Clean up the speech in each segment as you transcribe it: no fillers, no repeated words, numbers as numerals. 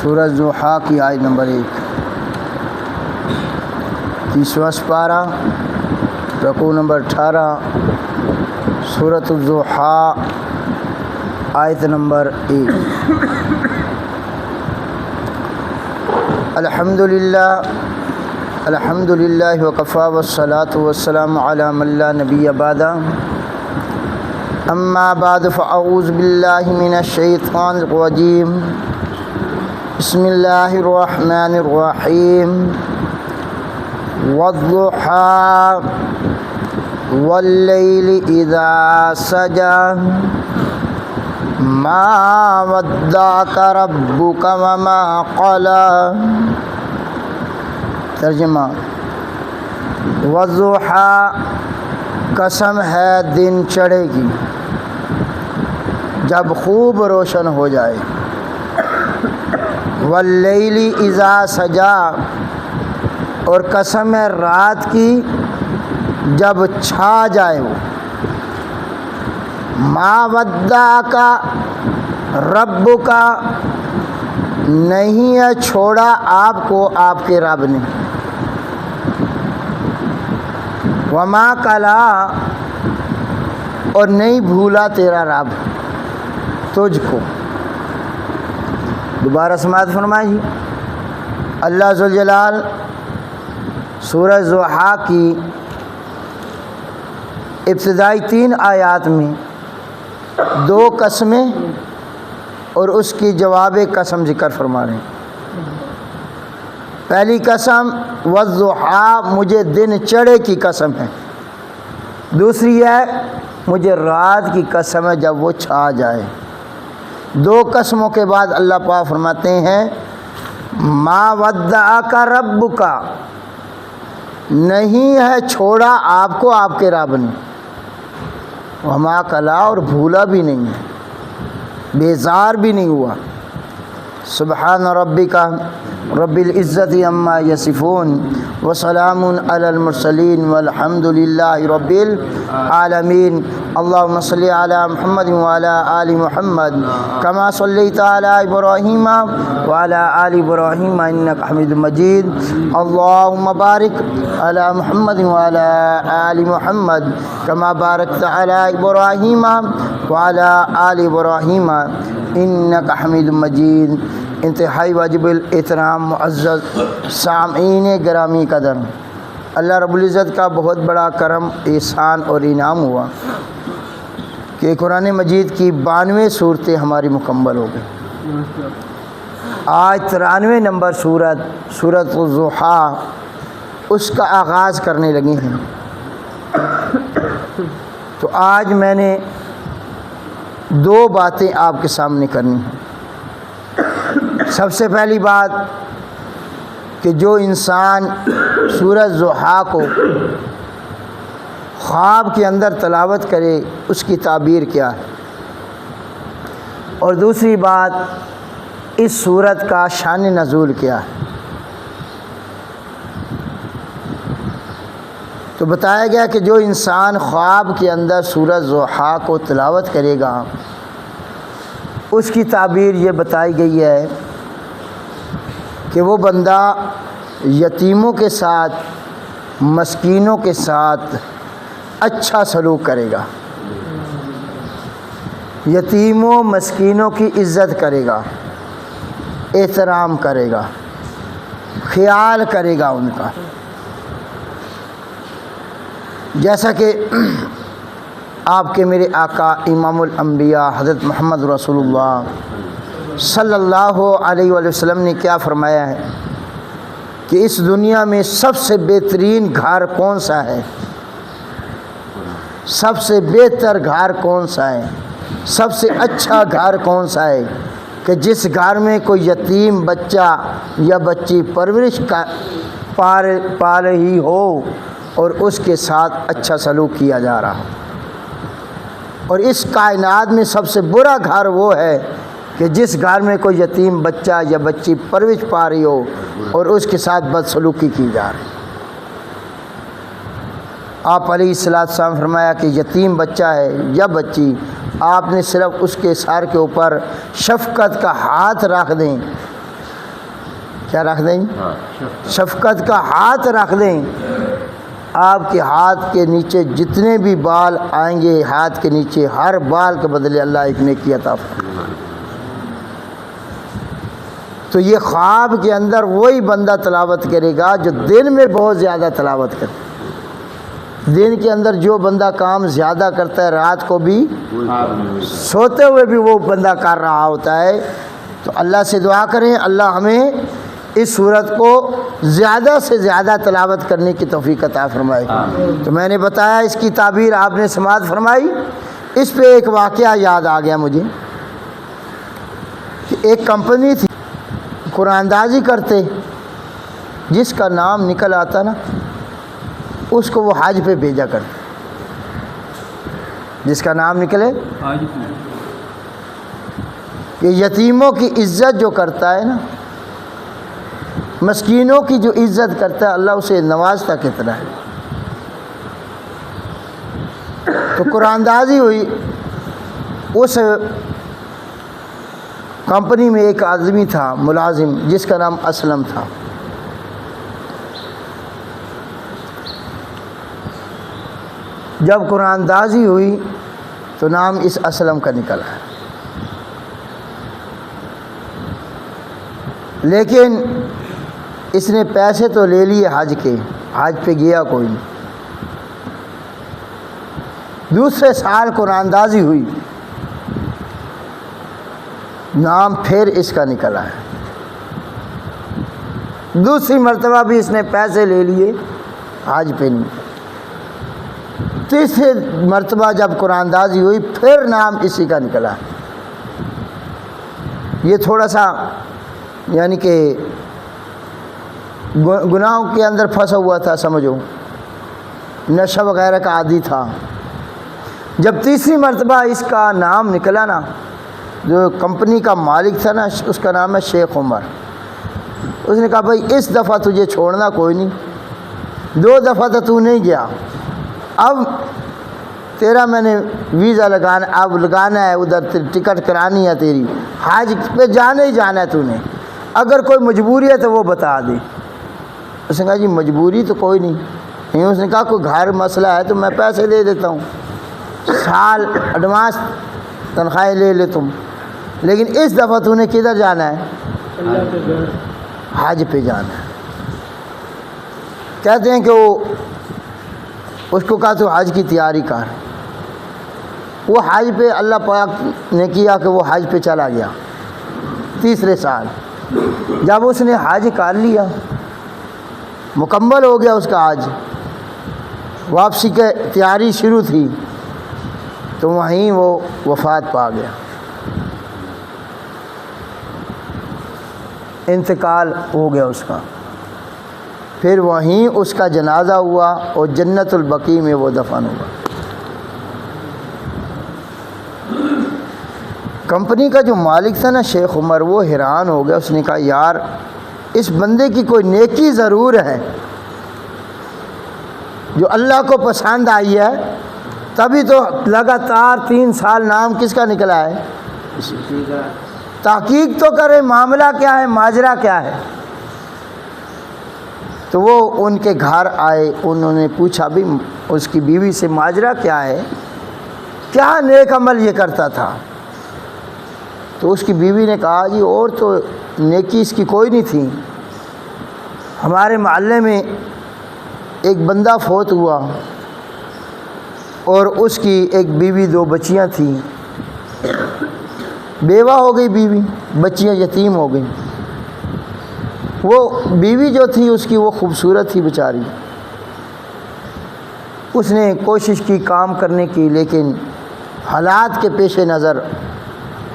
سورہ ضحیٰ کی آیت نمبر 1، 30واں سپارہ، رکوع نمبر 18، سورۃ الضحیٰ آیت نمبر 1۔ الحمدللہ وکفیٰ والصلاۃ والسلام علی من لا نبی بعدہ، اما بعد فاعوذ باللہ من الشیطان الرجیم، بسم اللہ الرحمن الرحیم، والضحیٰ واللیل اذا سجی ما ودعک ربک وما قلی۔ ترجمہ: والضحیٰ قسم ہے دن چڑھے کی جب خوب روشن ہو جائے، واللیل اذا سجی اور قسم ہے رات کی جب چھا جائے وہ، ما ودعک ربک نہیں ہے چھوڑا آپ کو آپ کے رب نے، وما قلی اور نہیں بھولا تیرا رب تجھ کو۔ دوبارہ سماعت فرمائیے۔ اللہ ذوالجلال سورہ ضحیٰ کی ابتدائی 3 آیات میں 2 قسمیں اور اس کی جواب قسم ذکر فرما رہے ہیں۔ پہلی قسم والضحیٰ مجھے دن چڑھے کی قسم ہے، دوسری ہے مجھے رات کی قسم ہے جب وہ چھا جائے۔ 2 قسموں کے بعد اللہ پاک فرماتے ہیں ما ودعک ربک، نہیں ہے چھوڑا آپ کو آپ کے رب نے، وما قلی اور بھولا بھی نہیں ہے، بیزار بھی نہیں ہوا۔ سبحان ربک رب العزت عما یصفون وسلام علی المرسلین والحمد للہ رب العالمین۔ اللہم صلی علی محمد وعلی آل محمد کما صلیت علی ابراہیم وعلی آل ابراہیم انک حمید مجید۔ اللہم بارک علی محمد وعلی آل محمد کما بارکت علی ابراہیم وعلی آل ابراہیم انک حمید مجید۔ انتہائی واجب الاحترام معزز سامعین گرامی قدر، اللہ رب العزت کا بہت بڑا کرم، احسان اور انعام ہوا کہ قرآن مجید کی 92 صورتیں ہماری مکمل ہو گئی۔ آج 93 نمبر سورۃ الضحیٰ اس کا آغاز کرنے لگے ہیں۔ تو آج میں نے 2 باتیں آپ کے سامنے کرنی ہیں۔ سب سے پہلی بات کہ جو انسان سورۃ ضحیٰ کو خواب کے اندر تلاوت کرے اس کی تعبیر کیا ہے، اور دوسری بات اس سورت کا شان نزول کیا ہے۔ تو بتایا گیا کہ جو انسان خواب کے اندر سورۃ ضحیٰ کو تلاوت کرے گا اس کی تعبیر یہ بتائی گئی ہے کہ وہ بندہ یتیموں کے ساتھ، مسکینوں کے ساتھ اچھا سلوک کرے گا، یتیموں مسکینوں کی عزت کرے گا، احترام کرے گا، خیال کرے گا ان کا، جیسا کہ آپ کے میرے آقا امام الانبیاء حضرت محمد رسول اللہ صلی اللہ علیہ وآلہ وسلم نے کیا فرمایا ہے کہ اس دنیا میں سب سے بہترین گھر کون سا ہے، سب سے بہتر گھر کون سا ہے، سب سے اچھا گھر کون سا ہے کہ جس گھر میں کوئی یتیم بچہ یا بچی پرورش پا رہی ہو اور اس کے ساتھ اچھا سلوک کیا جا رہا۔ اور اس کائنات میں سب سے برا گھر وہ ہے کہ جس گھر میں کوئی یتیم بچہ یا بچی پرورش پا رہی ہو اور اس کے ساتھ بدسلوکی کی جا رہی۔ آپ علیہ السلام فرمایا کہ یتیم بچہ ہے یا بچی، آپ نے صرف اس کے سر کے اوپر شفقت کا ہاتھ رکھ دیں کیا رکھ دیں؟ شفقت کا ہاتھ رکھ دیں. آپ کے ہاتھ کے نیچے جتنے بھی بال آئیں گے، ہاتھ کے نیچے ہر بال کے بدلے اللہ ایک نیکی عطا فرمائے. تو یہ خواب کے اندر وہی بندہ تلاوت کرے گا جو دن میں بہت زیادہ تلاوت کرے. دن کے اندر جو بندہ کام زیادہ کرتا ہے، رات کو بھی سوتے ہوئے بھی وہ بندہ کر رہا ہوتا ہے. تو اللہ سے دعا کریں اللہ ہمیں اس صورت کو زیادہ سے زیادہ تلاوت کرنے کی توفیق عطا فرمائے. تو میں نے بتایا اس کی تعبیر آپ نے سماعت فرمائی. اس پہ ایک واقعہ یاد آ گیا مجھے کہ ایک کمپنی تھی قرآن اندازی کرتے، جس کا نام نکل آتا نا اس کو وہ حج پہ بھیجا کرتے. جس کا نام نکلے کہ یتیموں کی عزت جو کرتا ہے نا، مسکینوں کی جو عزت کرتا ہے، اللہ اسے نوازتا کتنا ہے. تو قرآن اندازی ہوئی. اس کمپنی میں ایک آدمی تھا ملازم جس کا نام اسلم تھا. جب قرآن اندازی ہوئی تو نام اس اسلم کا نکلا ہے. لیکن اس نے پیسے تو لے لیے حج کے، حج پہ گیا کوئی نہیں. دوسرے سال قرآن اندازی ہوئی، نام پھر اس کا نکلا ہے. دوسری مرتبہ بھی اس نے پیسے لے لیے، حج پہ نہیں. تیسری مرتبہ جب قرآن اندازی ہوئی پھر نام اسی کا نکلا. یہ تھوڑا سا یعنی کہ گناہوں کے اندر پھنسا ہوا تھا، سمجھو نشہ وغیرہ کا عادی تھا. جب تیسری مرتبہ اس کا نام نکلا نا، جو کمپنی کا مالک تھا نا اس کا نام ہے شیخ عمر. اس نے کہا بھائی اس دفعہ تجھے چھوڑنا کوئی نہیں، 2 دفعہ تو نہیں گیا، اب تیرا میں نے ویزا لگانا ہے، ادھر ٹکٹ کرانی ہے تیری، حج پہ جانا ہی جانا ہے تو نے، اگر کوئی مجبوری ہے تو وہ بتا دے. اس نے کہا جی مجبوری تو کوئی نہیں. اس نے کہا کوئی گھر مسئلہ ہے تو میں پیسے دے دیتا ہوں، سال ایڈوانس تنخواہیں لے لے تم، لیکن اس دفعہ تو نے کدھر جانا ہے؟ حج پہ جانا ہے. کہتے ہیں کہ وہ اس کو کہا تو حج کی تیاری کر. وہ حج پہ اللہ پاک نے کیا کہ وہ حج پہ چلا گیا. تیسرے سال جب اس نے حج کر لیا، مکمل ہو گیا اس کا حج، واپسی کی تیاری شروع تھی، تو وہیں وہ وفات پا گیا، انتقال ہو گیا اس کا. پھر وہیں اس کا جنازہ ہوا اور جنت البقیع میں وہ دفن ہوا. کمپنی کا جو مالک تھا نا شیخ عمر، وہ حیران ہو گیا. اس نے کہا یار اس بندے کی کوئی نیکی ضرور ہے جو اللہ کو پسند آئی ہے، تبھی تو لگاتار 3 سال نام کس کا نکلا ہے. تحقیق تو کرے معاملہ کیا ہے، ماجرا کیا ہے. تو وہ ان کے گھر آئے، انہوں نے پوچھا بھی اس کی بیوی سے ماجرا کیا ہے، کیا نیک عمل یہ کرتا تھا. تو اس کی بیوی نے کہا جی اور تو نیکی اس کی کوئی نہیں تھی، ہمارے محلے میں ایک بندہ فوت ہوا اور اس کی ایک بیوی 2 بچیاں تھیں، بیوہ ہو گئی بیوی، بچیاں یتیم ہو گئیں. وہ بیوی جو تھی اس کی وہ خوبصورت تھی بیچاری، اس نے کوشش کی کام کرنے کی، لیکن حالات کے پیش نظر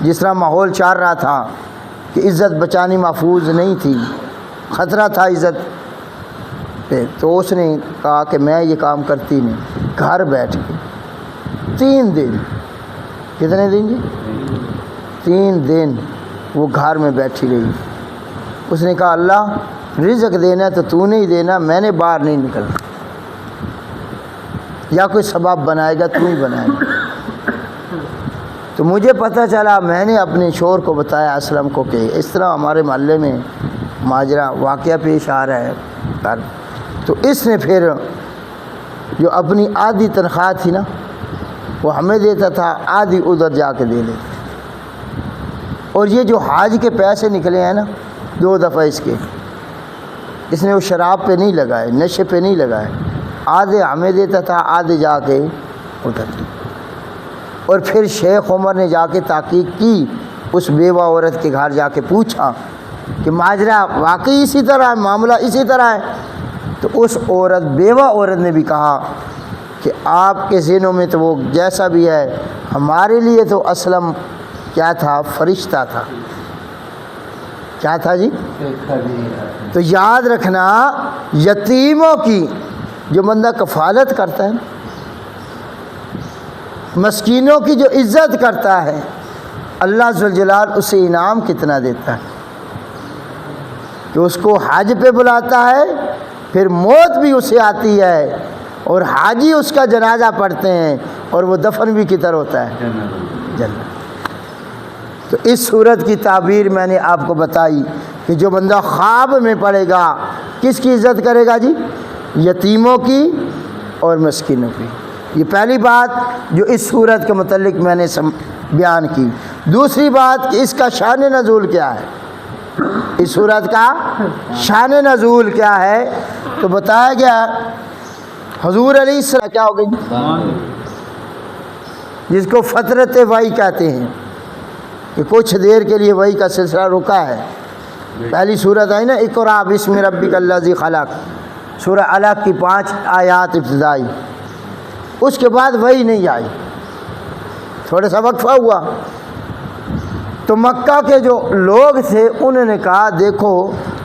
جس طرح ماحول چل رہا تھا کہ عزت بچانی محفوظ نہیں تھی، خطرہ تھا عزت پہ، تو اس نے کہا کہ میں یہ کام کرتی نہیں. گھر بیٹھ کے 3 دن، کتنے دن جی؟ 3 دن وہ گھر میں بیٹھی رہی. اس نے کہا اللہ رزق دینا تو تو نہیں دینا، میں نے باہر نہیں نکلنا، یا کوئی سبب بنائے گا تو ہی بنائے گا. تو مجھے پتہ چلا، میں نے اپنے شوہر کو بتایا اسلم کو کہ اس طرح ہمارے محلے میں ماجرا واقعہ پیش آ رہا ہے پر تو اس نے پھر جو اپنی آدھی تنخواہ تھی نا وہ ہمیں دیتا تھا، آدھی ادھر جا کے دے دیتا۔ اور یہ جو حاج کے پیسے نکلے ہیں نا 2 دفعہ اس نے وہ شراب پہ نہیں لگائے، نشے پہ نہیں لگائے، آدھے ہمیں دیتا تھا، آدھے جا کے ادھر دی۔ اور پھر شیخ عمر نے جا کے تحقیق کی، اس بیوہ عورت کے گھر جا کے پوچھا کہ ماجرا واقعی اسی طرح ہے، معاملہ اسی طرح ہے؟ تو اس بیوہ عورت نے بھی کہا کہ آپ کے ذہنوں میں تو وہ جیسا بھی ہے، ہمارے لیے تو اسلم کیا تھا؟ فرشتہ تھا۔ کیا تھا جی؟ تو یاد رکھنا، یتیموں کی جو بندہ کفالت کرتا ہے، مسکینوں کی جو عزت کرتا ہے، اللہ ذوالجلال اسے انعام کتنا دیتا ہے کہ اس کو حج پہ بلاتا ہے، پھر موت بھی اسے آتی ہے اور حاجی اس کا جنازہ پڑھتے ہیں اور وہ دفن بھی کدھر ہوتا ہے؟ جنت۔ تو اس صورت کی تعبیر میں نے آپ کو بتائی کہ جو بندہ خواب میں پڑے گا کس کی عزت کرے گا جی؟ یتیموں کی اور مسکینوں کی۔ یہ پہلی بات جو اس صورت کے متعلق میں نے بیان کی۔ دوسری بات کہ اس کا شان نزول کیا ہے، اس صورت کا شان نزول کیا ہے؟ تو بتایا گیا حضور علیہ السلام کیا ہو گئی، جس کو فترت وحی کہتے ہیں کہ کچھ دیر کے لیے وحی کا سلسلہ رکا ہے۔ پہلی صورت آئی نا اقرأ بسم ربک الذی خلق، سورہ علق کی 5 آیات ابتدائی، اس کے بعد وحی نہیں آئی، تھوڑا سا وقفہ ہوا۔ تو مکہ کے جو لوگ تھے انہوں نے کہا دیکھو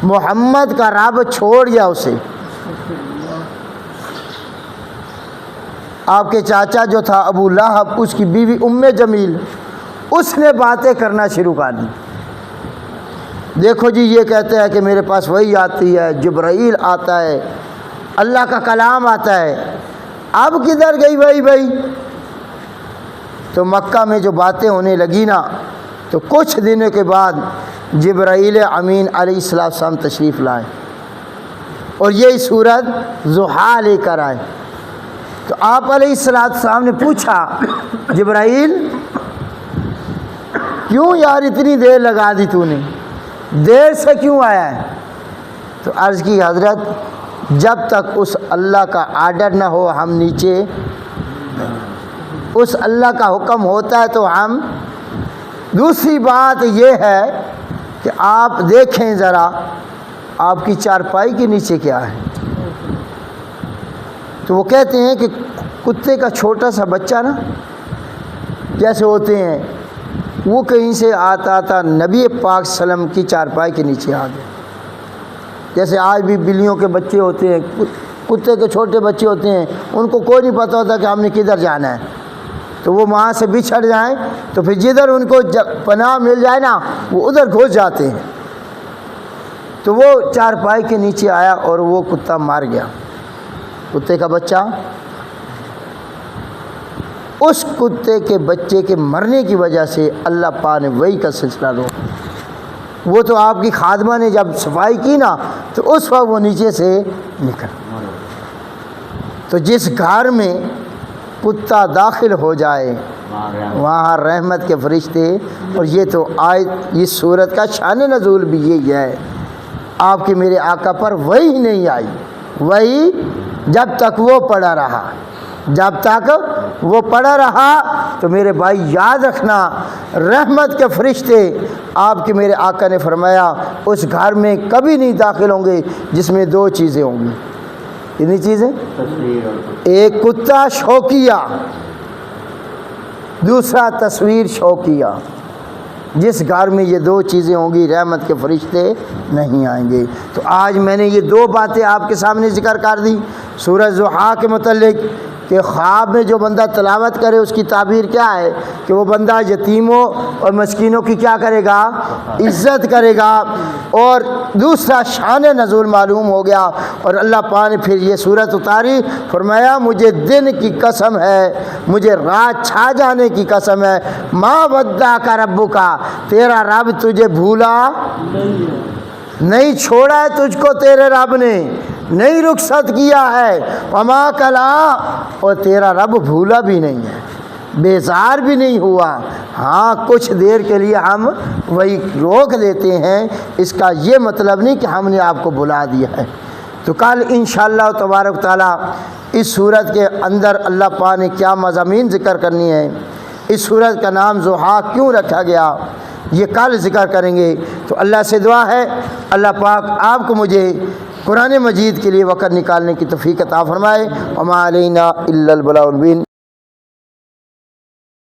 محمد کا رب چھوڑ گیا اسے، آپ کے چاچا جو تھا ابو لہب، اس کی بیوی ام جمیل، اس نے باتیں کرنا شروع کر دی۔ دیکھو جی یہ کہتے ہیں کہ میرے پاس وحی آتی ہے، جبرائیل آتا ہے، اللہ کا کلام آتا ہے، اب کدھر گئی وحی بھائی؟ تو مکہ میں جو باتیں ہونے لگی نا، تو کچھ دنوں کے بعد جبرائیل امین علیہ السلام تشریف لائے اور یہی صورت ضحیٰ لے کر آئے۔ تو آپ علیہ السلام نے پوچھا جبرائیل کیوں یار اتنی دیر لگا دی تو نے، دیر سے کیوں آیا ہے؟ تو عرض کی حضرت جب تک اس اللہ کا آرڈر نہ ہو ہم نیچے، اس اللہ کا حکم ہوتا ہے تو ہم۔ دوسری بات یہ ہے کہ آپ دیکھیں ذرا آپ کی چارپائی کے نیچے کیا ہے۔ تو وہ کہتے ہیں کہ کتے کا چھوٹا سا بچہ نا جیسے ہوتے ہیں، وہ کہیں سے آتا تھا نبی پاک صلی اللہ علیہ وسلم کی چارپائی کے نیچے آ گیا۔ جیسے آج بھی بلیوں کے بچے ہوتے ہیں، کتے کے چھوٹے بچے ہوتے ہیں، ان کو کوئی نہیں پتہ ہوتا کہ ہم نے کدھر جانا ہے، تو وہ وہاں سے بچھڑ جائیں تو پھر جدھر ان کو پناہ مل جائے نا وہ ادھر گھس جاتے ہیں۔ تو وہ چارپائی کے نیچے آیا اور وہ کتا مار گیا، کتے کا بچہ۔ اس کتے کے بچے کے مرنے کی وجہ سے اللہ پاک نے وحی کا سلسلہ روکا۔ وہ تو آپ کی خادمہ نے جب صفائی کی نا تو اس وقت وہ نیچے سے نکل۔ تو جس گھر میں کتا داخل ہو جائے وہاں رحمت کے فرشتے، اور یہ تو آیت اس صورت کا شان نزول بھی یہی ہے۔ آپ کے میرے آقا پر وحی نہیں آئی، وحی جب تک وہ پڑا رہا، جب تک وہ پڑا رہا تو میرے بھائی یاد رکھنا رحمت کے فرشتے آپ کے میرے آقا نے فرمایا اس گھر میں کبھی نہیں داخل ہوں گے جس میں 2 چیزیں ہوں گی۔ کتنی چیزیں؟ ایک کتا شوقیہ، دوسرا تصویر شوقیہ۔ جس گھر میں یہ 2 چیزیں ہوں گی رحمت کے فرشتے نہیں آئیں گے۔ تو آج میں نے یہ 2 باتیں آپ کے سامنے ذکر کر دی سورہ ضحیٰ کے متعلق کہ خواب میں جو بندہ تلاوت کرے اس کی تعبیر کیا ہے کہ وہ بندہ یتیموں اور مسکینوں کی کیا کرے گا؟ عزت کرے گا۔ اور دوسرا شان نزول معلوم ہو گیا، اور اللہ پاک نے پھر یہ صورت اتاری، فرمایا مجھے دن کی قسم ہے، مجھے رات چھا جانے کی قسم ہے، ما ودعک ربک، تیرا رب تجھے بھولا نہیں چھوڑا ہے تجھ کو تیرے رب نے، نہیں رخصت کیا ہے، وما کلا، اور تیرا رب بھولا بھی نہیں ہے، بیزار بھی نہیں ہوا۔ ہاں کچھ دیر کے لیے ہم وہی روک دیتے ہیں، اس کا یہ مطلب نہیں کہ ہم نے آپ کو بلا دیا ہے۔ تو کل انشاءاللہ تبارک تعالیٰ اس سورت کے اندر اللہ پاک نے کیا مضامین ذکر کرنی ہے، اس سورت کا نام ضحیٰ کیوں رکھا گیا، یہ کل ذکر کریں گے۔ تو اللہ سے دعا ہے اللہ پاک آپ کو مجھے قرآن مجید کے لیے وقت نکالنے کی توفیق عطا فرمائے۔ وما علینا الا البلاغ المبین۔